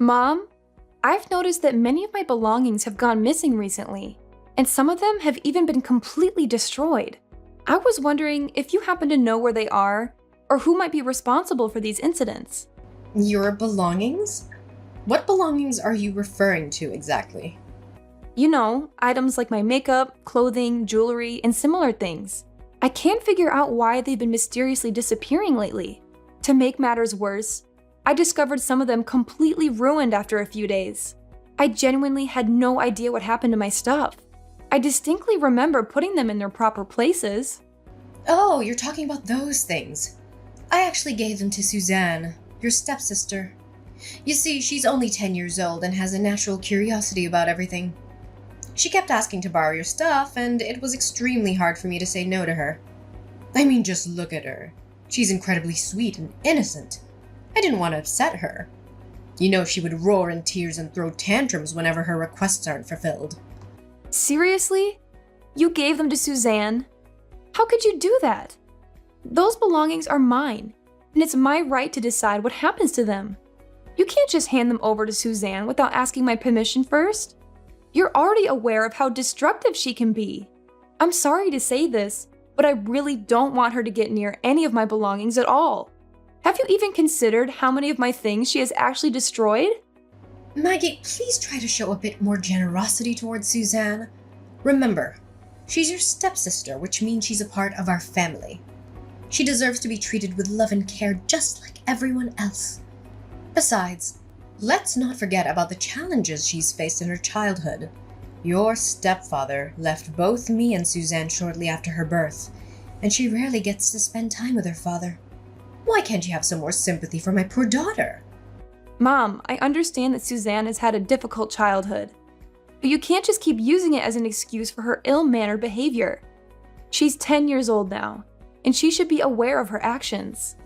Mom, I've noticed that many of my belongings have gone missing recently, and some of them have even been completely destroyed. I was wondering if you happen to know where they are, or who might be responsible for these incidents. Your belongings? What belongings are you referring to exactly? You know, items like my makeup, clothing, jewelry, and similar things. I can't figure out why they've been mysteriously disappearing lately. To make matters worse, I discovered some of them completely ruined after a few days. I genuinely had no idea what happened to my stuff. I distinctly remember putting them in their proper places. Oh, you're talking about those things. I actually gave them to Suzanne, your stepsister. You see, she's only 10 years old and has a natural curiosity about everything. She kept asking to borrow your stuff, and it was extremely hard for me to say no to her. I mean, just look at her. She's incredibly sweet and innocent. I didn't want to upset her. You know, she would roar in tears and throw tantrums whenever her requests aren't fulfilled. Seriously? You gave them to Suzanne? How could you do that? Those belongings are mine, and it's my right to decide what happens to them. You can't just hand them over to Suzanne without asking my permission first. You're already aware of how destructive she can be. I'm sorry to say this, but I really don't want her to get near any of my belongings at all. Have you even considered how many of my things she has actually destroyed? Maggie, please try to show a bit more generosity towards Suzanne. Remember, she's your stepsister, which means she's a part of our family. She deserves to be treated with love and care just like everyone else. Besides, let's not forget about the challenges she's faced in her childhood. Your stepfather left both me and Suzanne shortly after her birth, and she rarely gets to spend time with her father. Why can't you have some more sympathy for my poor daughter? Mom, I understand that Suzanne has had a difficult childhood, but you can't just keep using it as an excuse for her ill-mannered behavior. She's 10 years old now, and she should be aware of her actions.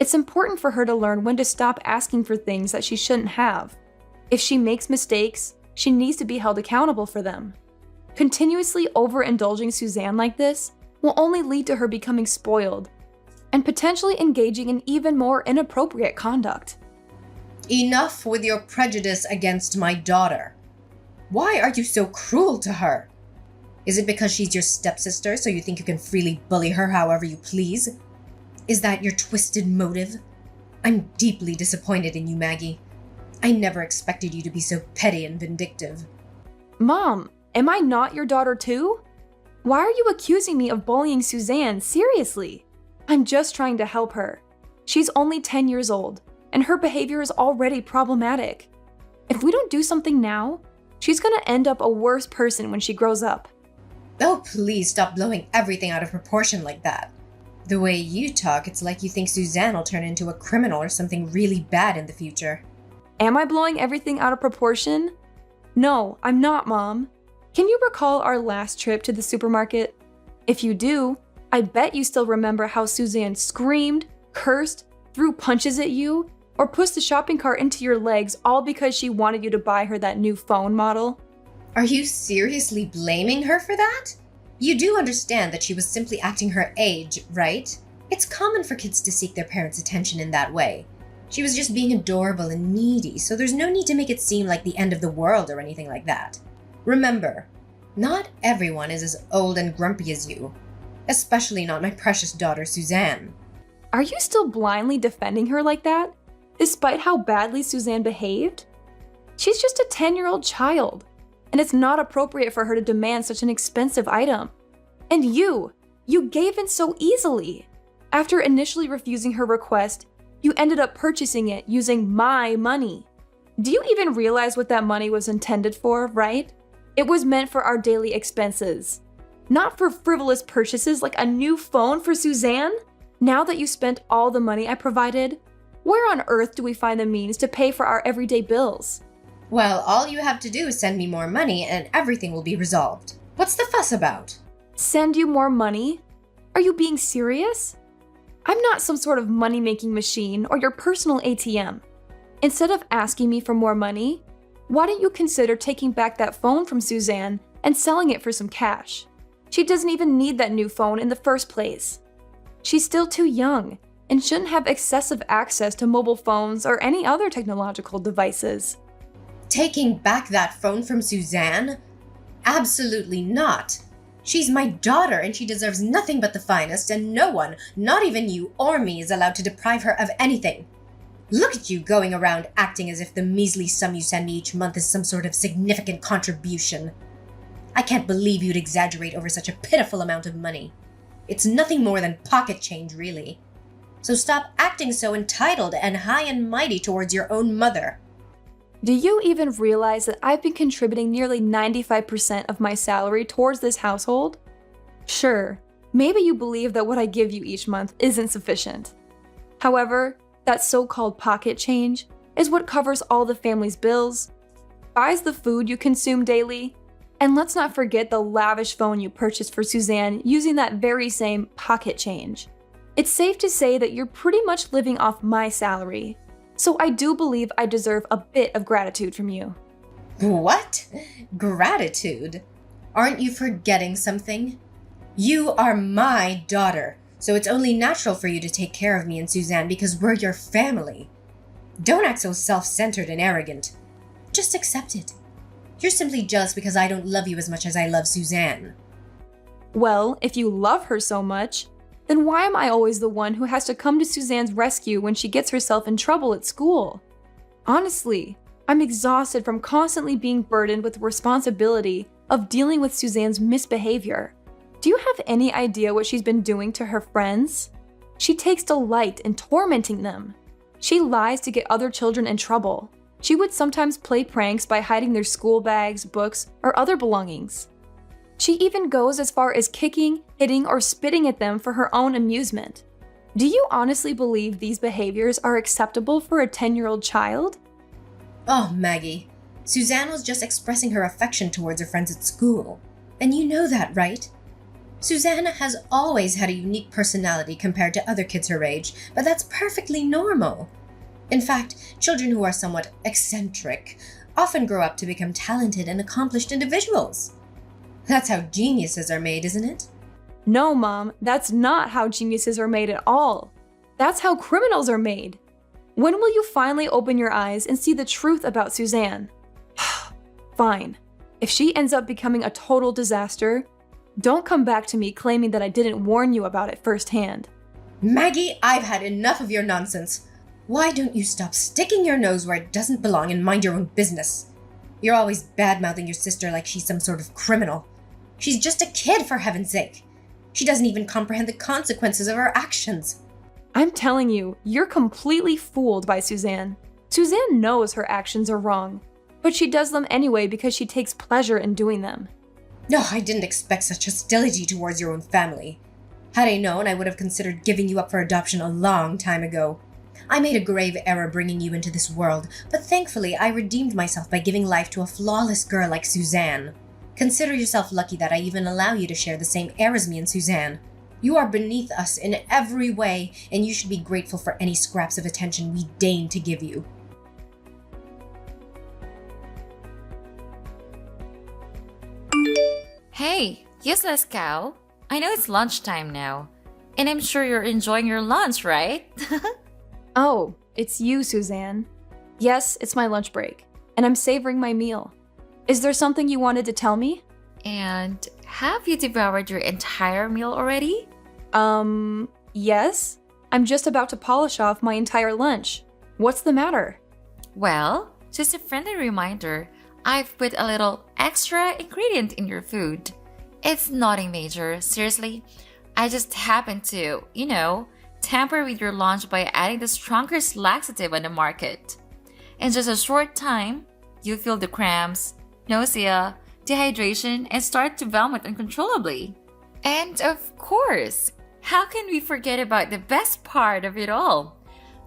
It's important for her to learn when to stop asking for things that she shouldn't have. If she makes mistakes, she needs to be held accountable for them. Continuously overindulging Suzanne like this will only lead to her becoming spoiled and potentially engaging in even more inappropriate conduct. Enough with your prejudice against my daughter. Why are you so cruel to her? Is it because she's your stepsister, so you think you can freely bully her however you please? Is that your twisted motive? I'm deeply disappointed in you, Maggie. I never expected you to be so petty and vindictive. Mom, am I not your daughter too? Why are you accusing me of bullying Suzanne? Seriously? I'm just trying to help her. She's only 10 years old, and her behavior is already problematic. If we don't do something now, she's gonna end up a worse person when she grows up. Oh, please stop blowing everything out of proportion like that. The way you talk, it's like you think Suzanne will turn into a criminal or something really bad in the future. Am I blowing everything out of proportion? No, I'm not, Mom. Can you recall our last trip to the supermarket? If you do, I bet you still remember how Suzanne screamed, cursed, threw punches at you, or pushed the shopping cart into your legs all because she wanted you to buy her that new phone model. Are you seriously blaming her for that? You do understand that she was simply acting her age, right? It's common for kids to seek their parents' attention in that way. She was just being adorable and needy, so there's no need to make it seem like the end of the world or anything like that. Remember, not everyone is as old and grumpy as you, especially not my precious daughter, Suzanne. Are you still blindly defending her like that, despite how badly Suzanne behaved? She's just a 10-year-old child, and it's not appropriate for her to demand such an expensive item. And you gave in so easily. After initially refusing her request, you ended up purchasing it using my money. Do you even realize what that money was intended for, right? It was meant for our daily expenses, not for frivolous purchases like a new phone for Suzanne. Now that you spent all the money I provided, where on earth do we find the means to pay for our everyday bills? Well, all you have to do is send me more money and everything will be resolved. What's the fuss about? Send you more money? Are you being serious? I'm not some sort of money-making machine or your personal ATM. Instead of asking me for more money, why don't you consider taking back that phone from Suzanne and selling it for some cash? She doesn't even need that new phone in the first place. She's still too young, and shouldn't have excessive access to mobile phones or any other technological devices. Taking back that phone from Suzanne? Absolutely not. She's my daughter and she deserves nothing but the finest, and no one, not even you or me, is allowed to deprive her of anything. Look at you going around acting as if the measly sum you send me each month is some sort of significant contribution. I can't believe you'd exaggerate over such a pitiful amount of money. It's nothing more than pocket change, really. So stop acting so entitled and high and mighty towards your own mother. Do you even realize that I've been contributing nearly 95% of my salary towards this household? Sure, maybe you believe that what I give you each month isn't sufficient. However, that so-called pocket change is what covers all the family's bills, buys the food you consume daily, and let's not forget the lavish phone you purchased for Suzanne using that very same pocket change. It's safe to say that you're pretty much living off my salary. So I do believe I deserve a bit of gratitude from you. What? Gratitude? Aren't you forgetting something? You are my daughter, so it's only natural for you to take care of me and Suzanne because we're your family. Don't act so self-centered and arrogant. Just accept it. You're simply jealous because I don't love you as much as I love Suzanne. Well, if you love her so much, then why am I always the one who has to come to Suzanne's rescue when she gets herself in trouble at school? Honestly, I'm exhausted from constantly being burdened with the responsibility of dealing with Suzanne's misbehavior. Do you have any idea what she's been doing to her friends? She takes delight in tormenting them. She lies to get other children in trouble. She would sometimes play pranks by hiding their school bags, books, or other belongings. She even goes as far as kicking, hitting, or spitting at them for her own amusement. Do you honestly believe these behaviors are acceptable for a 10-year-old child? Oh, Maggie, Suzanne was just expressing her affection towards her friends at school. And you know that, right? Suzanne has always had a unique personality compared to other kids her age, but that's perfectly normal. In fact, children who are somewhat eccentric often grow up to become talented and accomplished individuals. That's how geniuses are made, isn't it? No, Mom, that's not how geniuses are made at all. That's how criminals are made. When will you finally open your eyes and see the truth about Suzanne? Fine. If she ends up becoming a total disaster, don't come back to me claiming that I didn't warn you about it firsthand. Maggie, I've had enough of your nonsense. Why don't you stop sticking your nose where it doesn't belong and mind your own business? You're always bad-mouthing your sister like she's some sort of criminal. She's just a kid, for heaven's sake. She doesn't even comprehend the consequences of her actions. I'm telling you, you're completely fooled by Suzanne. Suzanne knows her actions are wrong, but she does them anyway because she takes pleasure in doing them. No, I didn't expect such hostility towards your own family. Had I known, I would have considered giving you up for adoption a long time ago. I made a grave error bringing you into this world, but thankfully I redeemed myself by giving life to a flawless girl like Suzanne. Consider yourself lucky that I even allow you to share the same air as me and Suzanne. You are beneath us in every way, and you should be grateful for any scraps of attention we deign to give you. Hey, useless cow. I know it's lunchtime now, and I'm sure you're enjoying your lunch, right? Oh, it's you, Suzanne. Yes, it's my lunch break, and I'm savoring my meal. Is there something you wanted to tell me? And have you devoured your entire meal already? Yes. I'm just about to polish off my entire lunch. What's the matter? Well, just a friendly reminder, I've put a little extra ingredient in your food. It's nothing major, seriously. I just happened to, tamper with your lunch by adding the strongest laxative on the market. In just a short time, you feel the cramps, nausea, dehydration, and start to vomit uncontrollably. And of course, how can we forget about the best part of it all?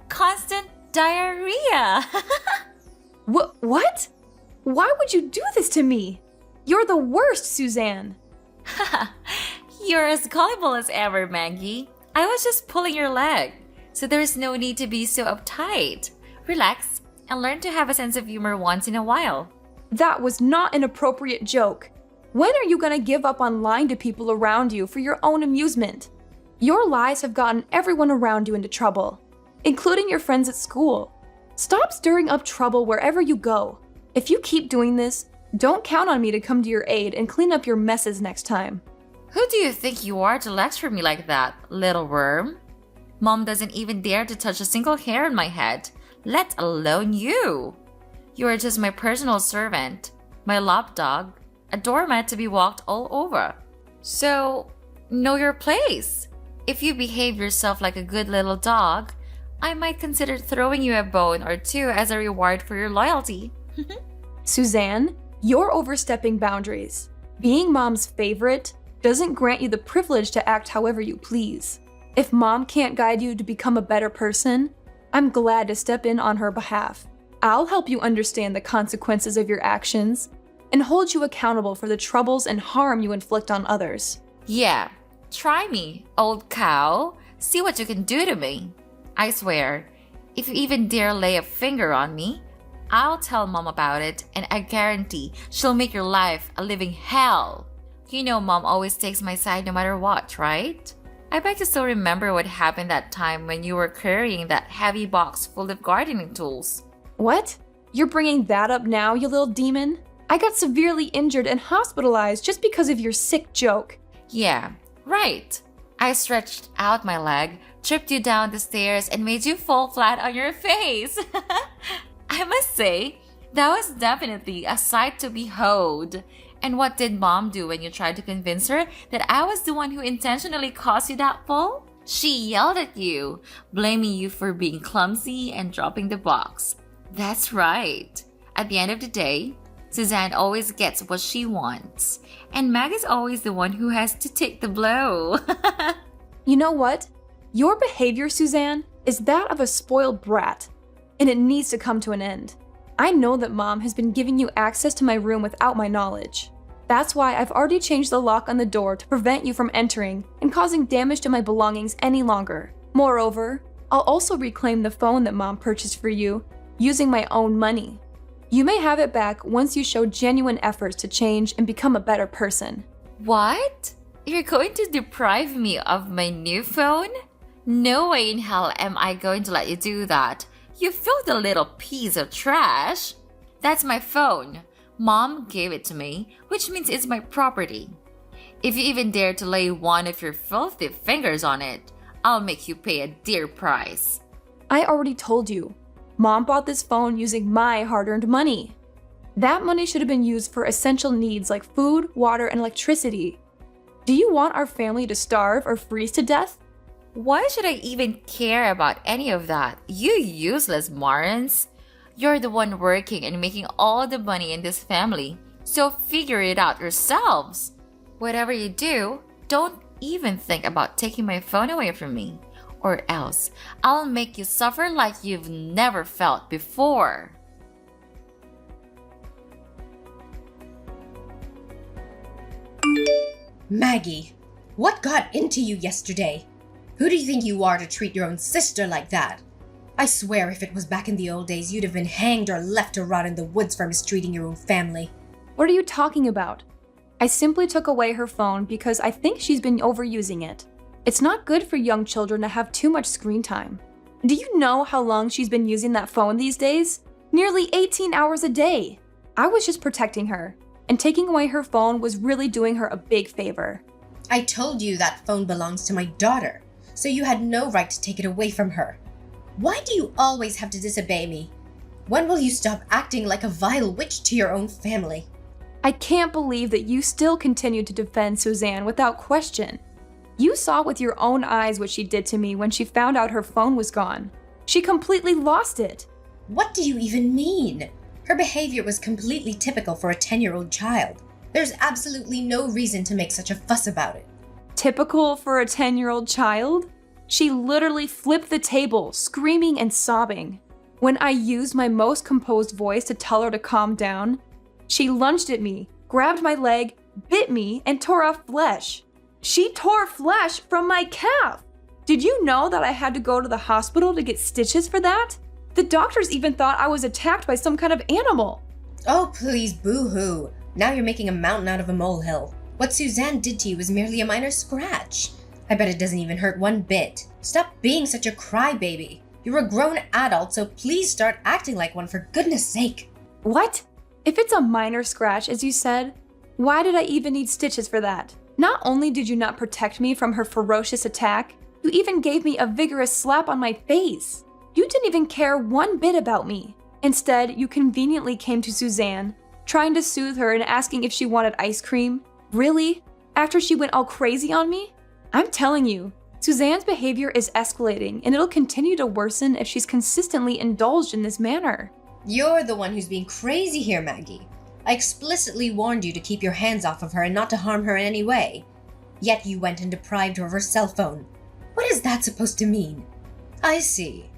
Constant diarrhea! What? Why would you do this to me? You're the worst, Suzanne. You're as gullible as ever, Maggie. I was just pulling your leg, so there's no need to be so uptight. Relax and learn to have a sense of humor once in a while. That was not an appropriate joke. When are you gonna give up on lying to people around you for your own amusement? Your lies have gotten everyone around you into trouble, including your friends at school. Stop stirring up trouble wherever you go. If you keep doing this, don't count on me to come to your aid and clean up your messes next time. Who do you think you are to lecture me like that, little worm? Mom doesn't even dare to touch a single hair on my head, let alone you. You are just my personal servant, my lapdog, a doormat to be walked all over. So, know your place. If you behave yourself like a good little dog, I might consider throwing you a bone or two as a reward for your loyalty. Suzanne, you're overstepping boundaries. Being Mom's favorite doesn't grant you the privilege to act however you please. If Mom can't guide you to become a better person, I'm glad to step in on her behalf. I'll help you understand the consequences of your actions and hold you accountable for the troubles and harm you inflict on others. Yeah, try me, old cow. See what you can do to me. I swear, if you even dare lay a finger on me, I'll tell Mom about it, and I guarantee she'll make your life a living hell. You know Mom always takes my side no matter what, right? I bet you still remember what happened that time when you were carrying that heavy box full of gardening tools. What? You're bringing that up now, you little demon? I got severely injured and hospitalized just because of your sick joke. Yeah, right. I stretched out my leg, tripped you down the stairs, and made you fall flat on your face. I must say, that was definitely a sight to behold. And what did Mom do when you tried to convince her that I was the one who intentionally caused you that fall? She yelled at you, blaming you for being clumsy and dropping the box. That's right. At the end of the day, Suzanne always gets what she wants. And Mag is always the one who has to take the blow. You know what? Your behavior, Suzanne, is that of a spoiled brat, and it needs to come to an end. I know that Mom has been giving you access to my room without my knowledge. That's why I've already changed the lock on the door to prevent you from entering and causing damage to my belongings any longer. Moreover, I'll also reclaim the phone that Mom purchased for you using my own money. You may have it back once you show genuine efforts to change and become a better person. What? You're going to deprive me of my new phone? No way in hell am I going to let you do that. You filthy little piece of trash. That's my phone. Mom gave it to me, which means it's my property. If you even dare to lay one of your filthy fingers on it, I'll make you pay a dear price. I already told you. Mom bought this phone using my hard-earned money. That money should have been used for essential needs like food, water, and electricity. Do you want our family to starve or freeze to death? Why should I even care about any of that? You useless morons. You're the one working and making all the money in this family, so figure it out yourselves. Whatever you do, don't even think about taking my phone away from me, or else I'll make you suffer like you've never felt before. Maggie, what got into you yesterday? Who do you think you are to treat your own sister like that? I swear if it was back in the old days, you'd have been hanged or left to rot in the woods for mistreating your own family. What are you talking about? I simply took away her phone because I think she's been overusing it. It's not good for young children to have too much screen time. Do you know how long she's been using that phone these days? Nearly 18 hours a day. I was just protecting her, and taking away her phone was really doing her a big favor. I told you that phone belongs to my daughter, so you had no right to take it away from her. Why do you always have to disobey me? When will you stop acting like a vile witch to your own family? I can't believe that you still continue to defend Suzanne without question. You saw with your own eyes what she did to me when she found out her phone was gone. She completely lost it. What do you even mean? Her behavior was completely typical for a 10-year-old child. There's absolutely no reason to make such a fuss about it. Typical for a 10-year-old child? She literally flipped the table, screaming and sobbing. When I used my most composed voice to tell her to calm down, she lunged at me, grabbed my leg, bit me, and tore off flesh. She tore flesh from my calf! Did you know that I had to go to the hospital to get stitches for that? The doctors even thought I was attacked by some kind of animal. Oh, please, boo-hoo. Now you're making a mountain out of a molehill. What Suzanne did to you was merely a minor scratch. I bet it doesn't even hurt one bit. Stop being such a crybaby. You're a grown adult, so please start acting like one for goodness sake. What? If it's a minor scratch, as you said, why did I even need stitches for that? Not only did you not protect me from her ferocious attack, you even gave me a vigorous slap on my face. You didn't even care one bit about me. Instead, you conveniently came to Suzanne, trying to soothe her and asking if she wanted ice cream. Really? After she went all crazy on me? I'm telling you, Suzanne's behavior is escalating and it'll continue to worsen if she's consistently indulged in this manner. You're the one who's being crazy here, Maggie. I explicitly warned you to keep your hands off of her and not to harm her in any way. Yet you went and deprived her of her cell phone. What is that supposed to mean? I see.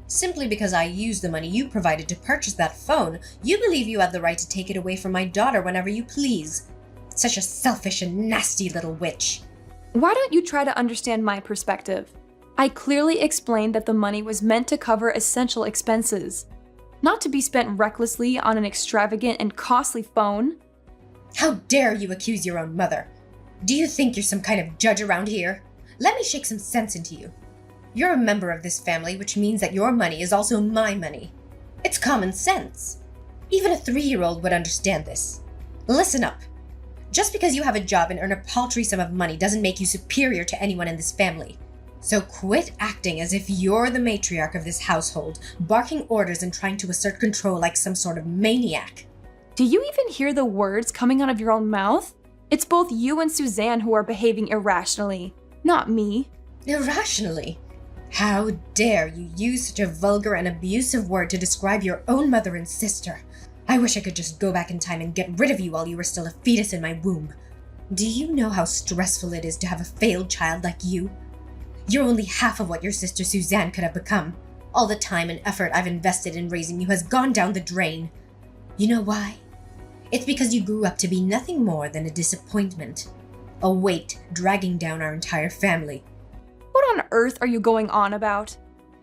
Simply because I used the money you provided to purchase that phone, you believe you have the right to take it away from my daughter whenever you please. Such a selfish and nasty little witch. Why don't you try to understand my perspective? I clearly explained that the money was meant to cover essential expenses, not to be spent recklessly on an extravagant and costly phone. How dare you accuse your own mother? Do you think you're some kind of judge around here? Let me shake some sense into you. You're a member of this family, which means that your money is also my money. It's common sense. Even a 3-year-old would understand this. Listen up. Just because you have a job and earn a paltry sum of money doesn't make you superior to anyone in this family. So quit acting as if you're the matriarch of this household, barking orders and trying to assert control like some sort of maniac. Do you even hear the words coming out of your own mouth? It's both you and Suzanne who are behaving irrationally, not me. Irrationally? How dare you use such a vulgar and abusive word to describe your own mother and sister? I wish I could just go back in time and get rid of you while you were still a fetus in my womb. Do you know how stressful it is to have a failed child like you? You're only half of what your sister Suzanne could have become. All the time and effort I've invested in raising you has gone down the drain. You know why? It's because you grew up to be nothing more than a disappointment. A weight dragging down our entire family. What on earth are you going on about?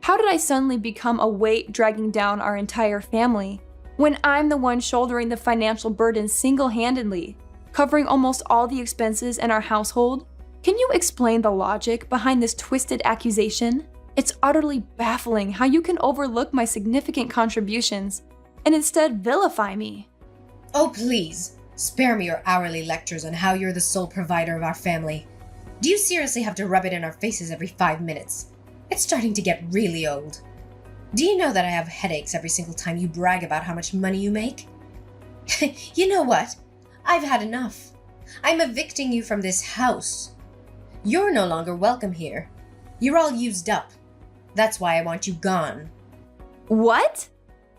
How did I suddenly become a weight dragging down our entire family, when I'm the one shouldering the financial burden single-handedly, covering almost all the expenses in our household? Can you explain the logic behind this twisted accusation? It's utterly baffling how you can overlook my significant contributions and instead vilify me. Oh, please, spare me your hourly lectures on how you're the sole provider of our family. Do you seriously have to rub it in our faces every 5 minutes? It's starting to get really old. Do you know that I have headaches every single time you brag about how much money you make? You know what? I've had enough. I'm evicting you from this house. You're no longer welcome here. You're all used up. That's why I want you gone. What?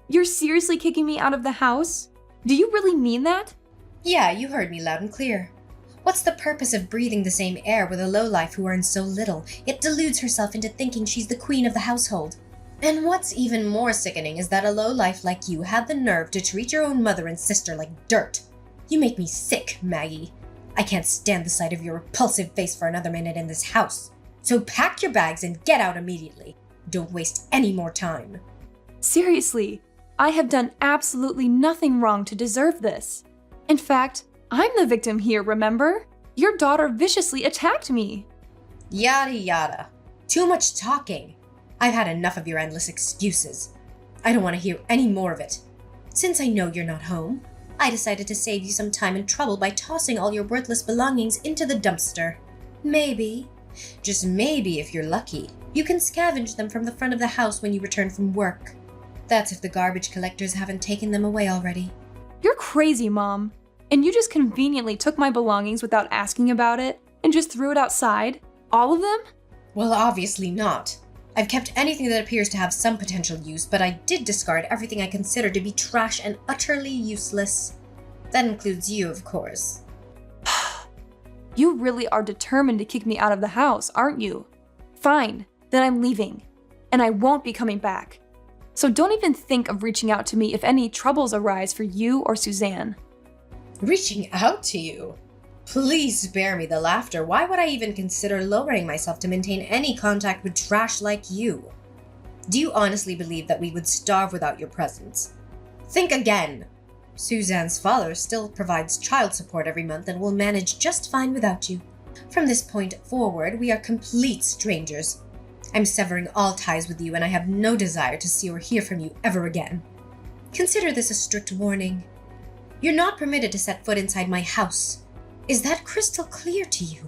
You're seriously kicking me out of the house? Do you really mean that? Yeah, you heard me loud and clear. What's the purpose of breathing the same air with a lowlife who earns so little, yet deludes herself into thinking she's the queen of the household? And what's even more sickening is that a lowlife like you had the nerve to treat your own mother and sister like dirt. You make me sick, Maggie. I can't stand the sight of your repulsive face for another minute in this house. So pack your bags and get out immediately. Don't waste any more time. Seriously, I have done absolutely nothing wrong to deserve this. In fact, I'm the victim here, remember? Your daughter viciously attacked me. Yada yada. Too much talking. I've had enough of your endless excuses. I don't want to hear any more of it. Since I know you're not home, I decided to save you some time and trouble by tossing all your worthless belongings into the dumpster. Maybe, just maybe if you're lucky, you can scavenge them from the front of the house when you return from work. That's if the garbage collectors haven't taken them away already. You're crazy, Mom. And you just conveniently took my belongings without asking about it and just threw it outside? All of them? Well, obviously not. I've kept anything that appears to have some potential use, but I did discard everything I consider to be trash and utterly useless. That includes you, of course. You really are determined to kick me out of the house, aren't you? Fine, then I'm leaving. And I won't be coming back. So don't even think of reaching out to me if any troubles arise for you or Suzanne. Reaching out to you? Please spare me the laughter. Why would I even consider lowering myself to maintain any contact with trash like you? Do you honestly believe that we would starve without your presence? Think again. Suzanne's father still provides child support every month and will manage just fine without you. From this point forward, we are complete strangers. I'm severing all ties with you, and I have no desire to see or hear from you ever again. Consider this a strict warning. You're not permitted to set foot inside my house. Is that crystal clear to you?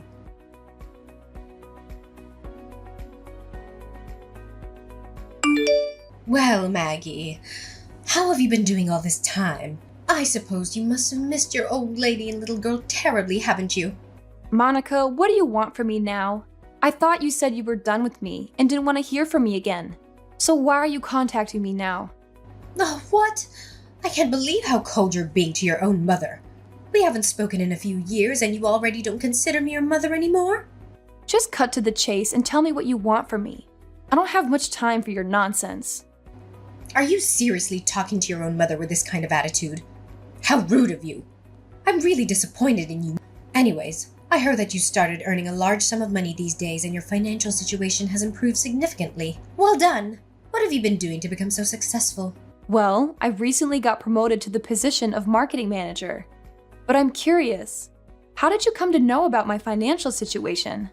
Well, Maggie, how have you been doing all this time? I suppose you must have missed your old lady and little girl terribly, haven't you? Monica, what do you want from me now? I thought you said you were done with me and didn't want to hear from me again. So why are you contacting me now? Oh, what? I can't believe how cold you're being to your own mother. We haven't spoken in a few years and you already don't consider me your mother anymore? Just cut to the chase and tell me what you want from me. I don't have much time for your nonsense. Are you seriously talking to your own mother with this kind of attitude? How rude of you. I'm really disappointed in you. Anyways, I heard that you started earning a large sum of money these days and your financial situation has improved significantly. Well done. What have you been doing to become so successful? Well, I recently got promoted to the position of marketing manager. But I'm curious, how did you come to know about my financial situation?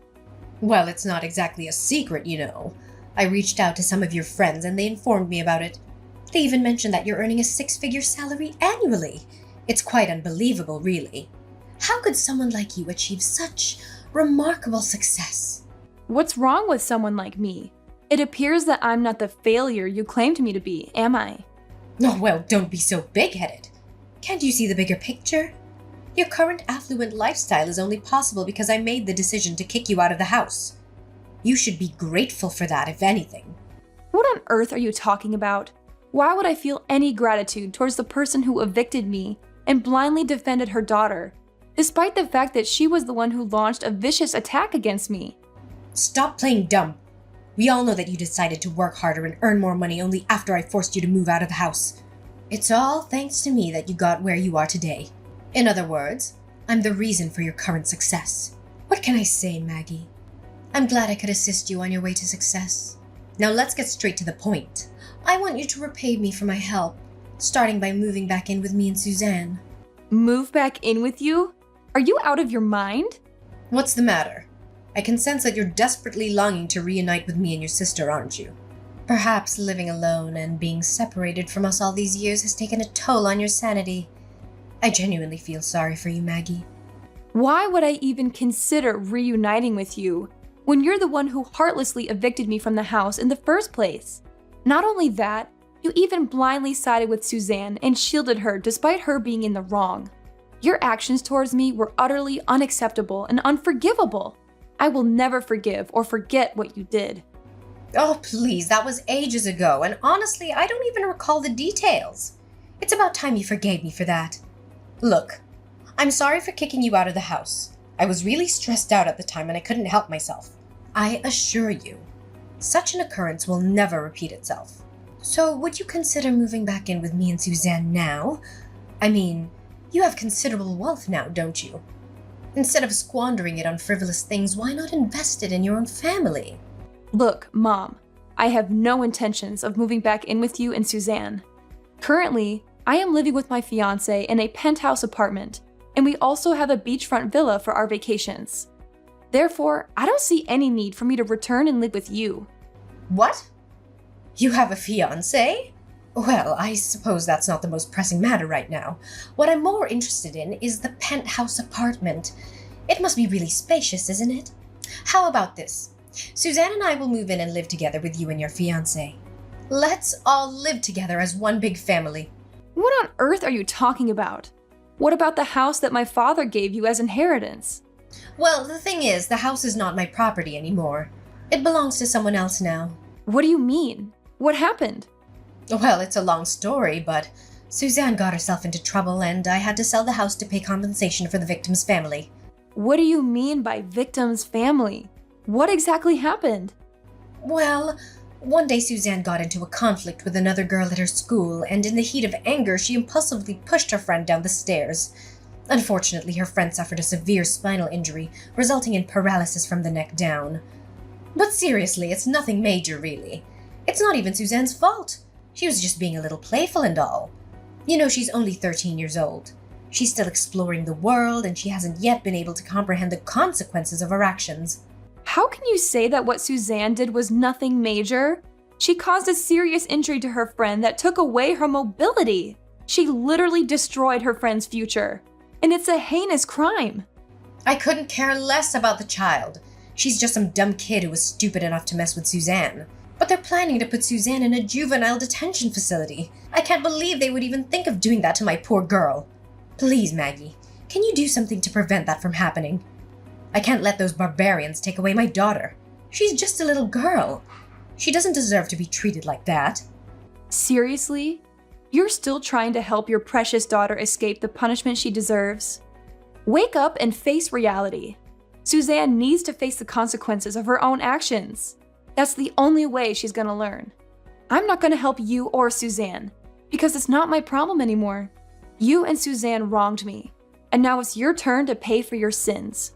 Well, it's not exactly a secret, you know. I reached out to some of your friends and they informed me about it. They even mentioned that you're earning a 6-figure salary annually. It's quite unbelievable, really. How could someone like you achieve such remarkable success? What's wrong with someone like me? It appears that I'm not the failure you claimed me to be, am I? Oh, well, don't be so big-headed. Can't you see the bigger picture? Your current affluent lifestyle is only possible because I made the decision to kick you out of the house. You should be grateful for that, if anything. What on earth are you talking about? Why would I feel any gratitude towards the person who evicted me and blindly defended her daughter, despite the fact that she was the one who launched a vicious attack against me? Stop playing dumb. We all know that you decided to work harder and earn more money only after I forced you to move out of the house. It's all thanks to me that you got where you are today. In other words, I'm the reason for your current success. What can I say, Maggie? I'm glad I could assist you on your way to success. Now let's get straight to the point. I want you to repay me for my help, starting by moving back in with me and Suzanne. Move back in with you? Are you out of your mind? What's the matter? I can sense that you're desperately longing to reunite with me and your sister, aren't you? Perhaps living alone and being separated from us all these years has taken a toll on your sanity. I genuinely feel sorry for you, Maggie. Why would I even consider reuniting with you when you're the one who heartlessly evicted me from the house in the first place? Not only that, you even blindly sided with Suzanne and shielded her despite her being in the wrong. Your actions towards me were utterly unacceptable and unforgivable. I will never forgive or forget what you did. Oh, please, that was ages ago, and honestly, I don't even recall the details. It's about time you forgave me for that. Look, I'm sorry for kicking you out of the house. I was really stressed out at the time and I couldn't help myself. I assure you, such an occurrence will never repeat itself. So would you consider moving back in with me and Suzanne now? I mean, you have considerable wealth now, don't you? Instead of squandering it on frivolous things, why not invest it in your own family? Look, Mom, I have no intentions of moving back in with you and Suzanne. Currently, I am living with my fiancé in a penthouse apartment, and we also have a beachfront villa for our vacations. Therefore, I don't see any need for me to return and live with you. What? You have a fiancé? Well, I suppose that's not the most pressing matter right now. What I'm more interested in is the penthouse apartment. It must be really spacious, isn't it? How about this? Suzanne and I will move in and live together with you and your fiancé. Let's all live together as one big family. What on earth are you talking about? What about the house that my father gave you as inheritance? Well, the thing is, the house is not my property anymore. It belongs to someone else now. What do you mean? What happened? Well, it's a long story, but Suzanne got herself into trouble and I had to sell the house to pay compensation for the victim's family. What do you mean by victim's family? What exactly happened? Well, one day Suzanne got into a conflict with another girl at her school, and in the heat of anger, she impulsively pushed her friend down the stairs. Unfortunately, her friend suffered a severe spinal injury, resulting in paralysis from the neck down. But seriously, it's nothing major, really. It's not even Suzanne's fault. She was just being a little playful and all. You know, she's only 13 years old. She's still exploring the world, and she hasn't yet been able to comprehend the consequences of her actions. How can you say that what Suzanne did was nothing major? She caused a serious injury to her friend that took away her mobility. She literally destroyed her friend's future. And it's a heinous crime. I couldn't care less about the child. She's just some dumb kid who was stupid enough to mess with Suzanne. But they're planning to put Suzanne in a juvenile detention facility. I can't believe they would even think of doing that to my poor girl. Please, Maggie, can you do something to prevent that from happening? I can't let those barbarians take away my daughter. She's just a little girl. She doesn't deserve to be treated like that. Seriously? You're still trying to help your precious daughter escape the punishment she deserves? Wake up and face reality. Suzanne needs to face the consequences of her own actions. That's the only way she's gonna learn. I'm not gonna help you or Suzanne, because it's not my problem anymore. You and Suzanne wronged me, and now it's your turn to pay for your sins.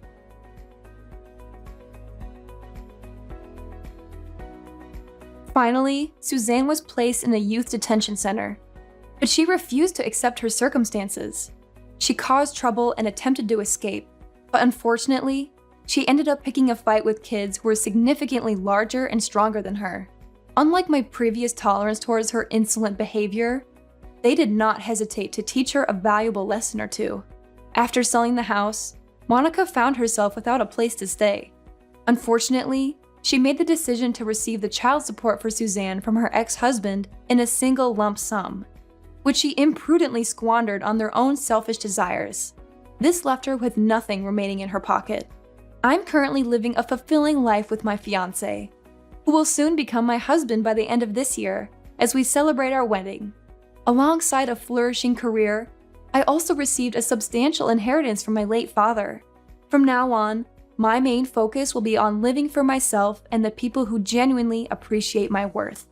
Finally, Suzanne was placed in a youth detention center, but she refused to accept her circumstances. She caused trouble and attempted to escape, but unfortunately, she ended up picking a fight with kids who were significantly larger and stronger than her. Unlike my previous tolerance towards her insolent behavior, they did not hesitate to teach her a valuable lesson or two. After selling the house, Monica found herself without a place to stay. Unfortunately, she made the decision to receive the child support for Suzanne from her ex-husband in a single lump sum, which she imprudently squandered on their own selfish desires. This left her with nothing remaining in her pocket. I'm currently living a fulfilling life with my fiancé, who will soon become my husband by the end of this year as we celebrate our wedding. Alongside a flourishing career, I also received a substantial inheritance from my late father. From now on, my main focus will be on living for myself and the people who genuinely appreciate my worth.